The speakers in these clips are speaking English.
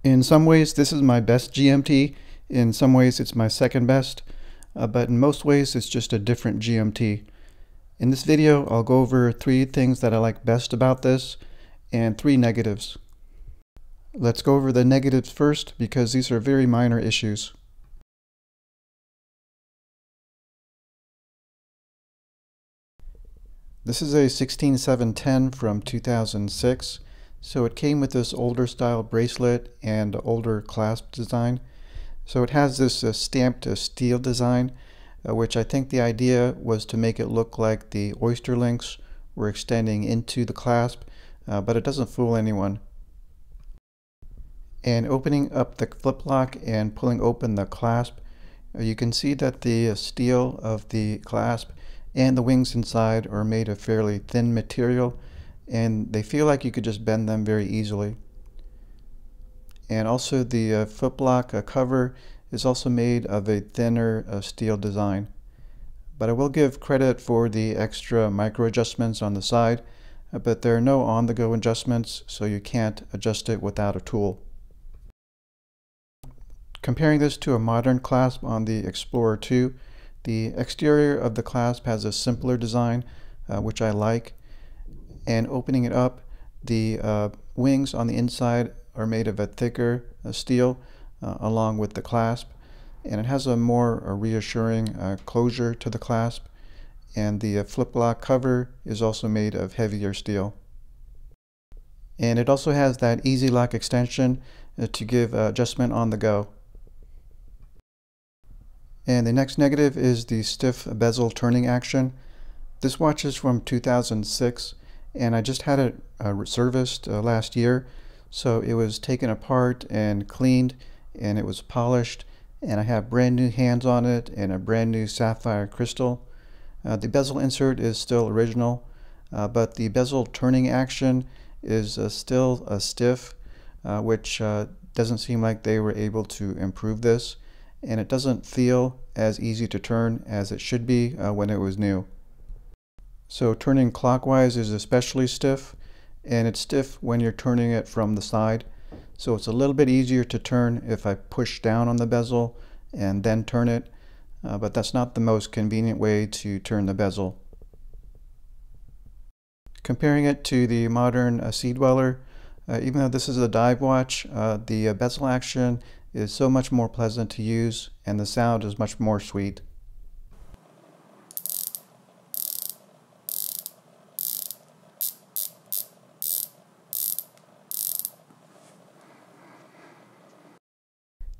In some ways, this is my best GMT. In some ways, it's my second best. But in most ways, it's just a different GMT. In this video, I'll go over 3 things that I like best about this and 3 negatives. Let's go over the negatives first because these are very minor issues. This is a 16710 from 2006. So it came with this older style bracelet and older clasp design. So it has this stamped steel design, which I think the idea was to make it look like the oyster links were extending into the clasp, but it doesn't fool anyone. And opening up the flip lock and pulling open the clasp, you can see that the steel of the clasp and the wings inside are made of fairly thin material, and they feel like you could just bend them very easily. And also the flip lock cover is also made of a thinner steel design. But I will give credit for the extra micro adjustments on the side, but there are no on-the-go adjustments, so you can't adjust it without a tool. Comparing this to a modern clasp on the Explorer 2, the exterior of the clasp has a simpler design, which I like. And opening it up, the wings on the inside are made of a thicker steel along with the clasp, and it has a more reassuring closure to the clasp, and the flip lock cover is also made of heavier steel. And it also has that easy lock extension to give adjustment on the go. And the next negative is the stiff bezel turning action. This watch is from 2006, and I just had it serviced last year. So it was taken apart and cleaned, and it was polished, and I have brand new hands on it and a brand new sapphire crystal. The bezel insert is still original, but the bezel turning action is still stiff, which doesn't seem like they were able to improve this, and it doesn't feel as easy to turn as it should be when it was new. So turning clockwise is especially stiff, and it's stiff when you're turning it from the side. So it's a little bit easier to turn if I push down on the bezel and then turn it, but that's not the most convenient way to turn the bezel. Comparing it to the modern Sea Dweller, even though this is a dive watch, the bezel action is so much more pleasant to use, and the sound is much more sweet.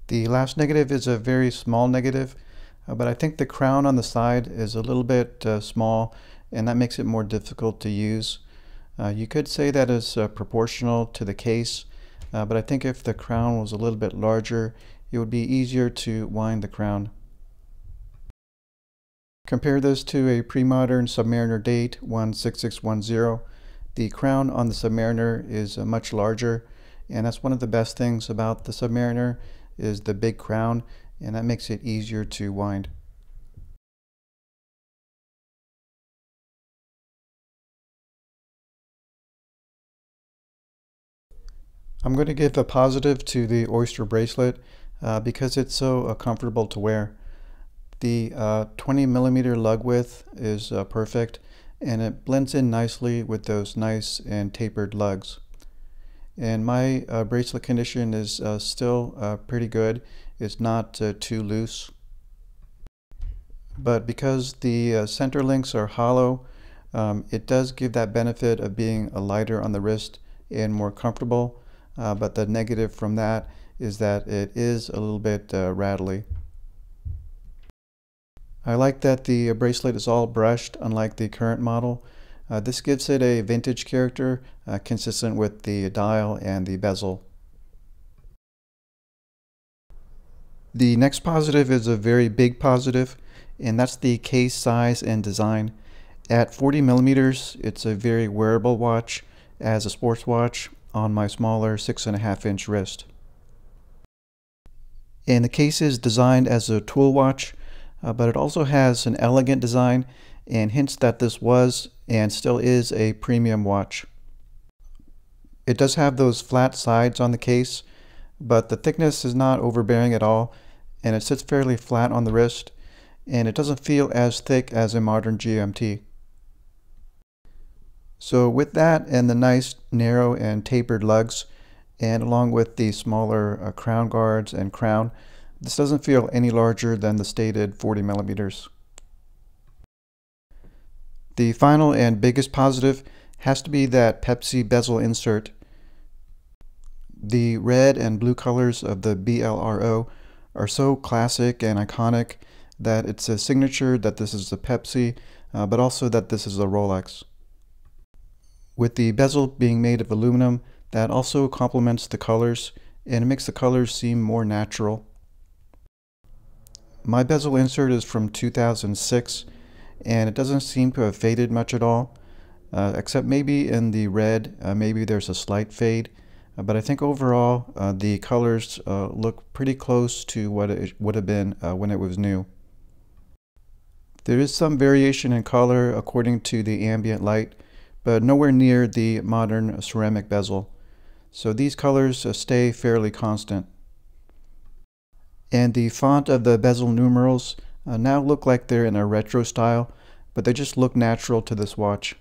The last negative is a very small negative, but I think the crown on the side is a little bit small, and that makes it more difficult to use. You could say that is proportional to the case, but I think if the crown was a little bit larger, it would be easier to wind the crown. Compare this to a pre-modern Submariner date 16610. The crown on the Submariner is much larger, and that's one of the best things about the Submariner is the big crown, and that makes it easier to wind. I'm going to give a positive to the Oyster bracelet because it's so comfortable to wear. The 20mm lug width is perfect, and it blends in nicely with those nice and tapered lugs. And my bracelet condition is still pretty good. It's not too loose. But because the center links are hollow, it does give that benefit of being lighter on the wrist and more comfortable. But the negative from that is that it is a little bit rattly. I like that the bracelet is all brushed, unlike the current model. This gives it a vintage character consistent with the dial and the bezel. The next positive is a very big positive, and that's the case size and design. At 40mm, it's a very wearable watch as a sports watch on my smaller 6.5-inch wrist. And the case is designed as a tool watch, but it also has an elegant design and hints that this was and still is a premium watch. It does have those flat sides on the case, but the thickness is not overbearing at all, and it sits fairly flat on the wrist, and it doesn't feel as thick as a modern GMT. So with that and the nice narrow and tapered lugs, and along with the smaller crown guards and crown, this doesn't feel any larger than the stated 40 millimeters. The final and biggest positive has to be that Pepsi bezel insert. The red and blue colors of the BLRO are so classic and iconic that it's a signature that this is a Pepsi, but also that this is a Rolex. With the bezel being made of aluminum, that also complements the colors and it makes the colors seem more natural. My bezel insert is from 2006 and it doesn't seem to have faded much at all, except maybe in the red, maybe there's a slight fade. But I think overall the colors look pretty close to what it would have been when it was new. There is some variation in color according to the ambient light, but nowhere near the modern ceramic bezel. So these colors stay fairly constant. And the font of the bezel numerals now look like they're in a retro style, but they just look natural to this watch.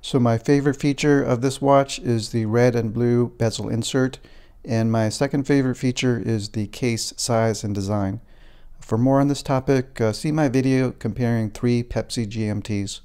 So my favorite feature of this watch is the red and blue bezel insert, and my second favorite feature is the case size and design. For more on this topic, see my video comparing 3 Pepsi GMTs.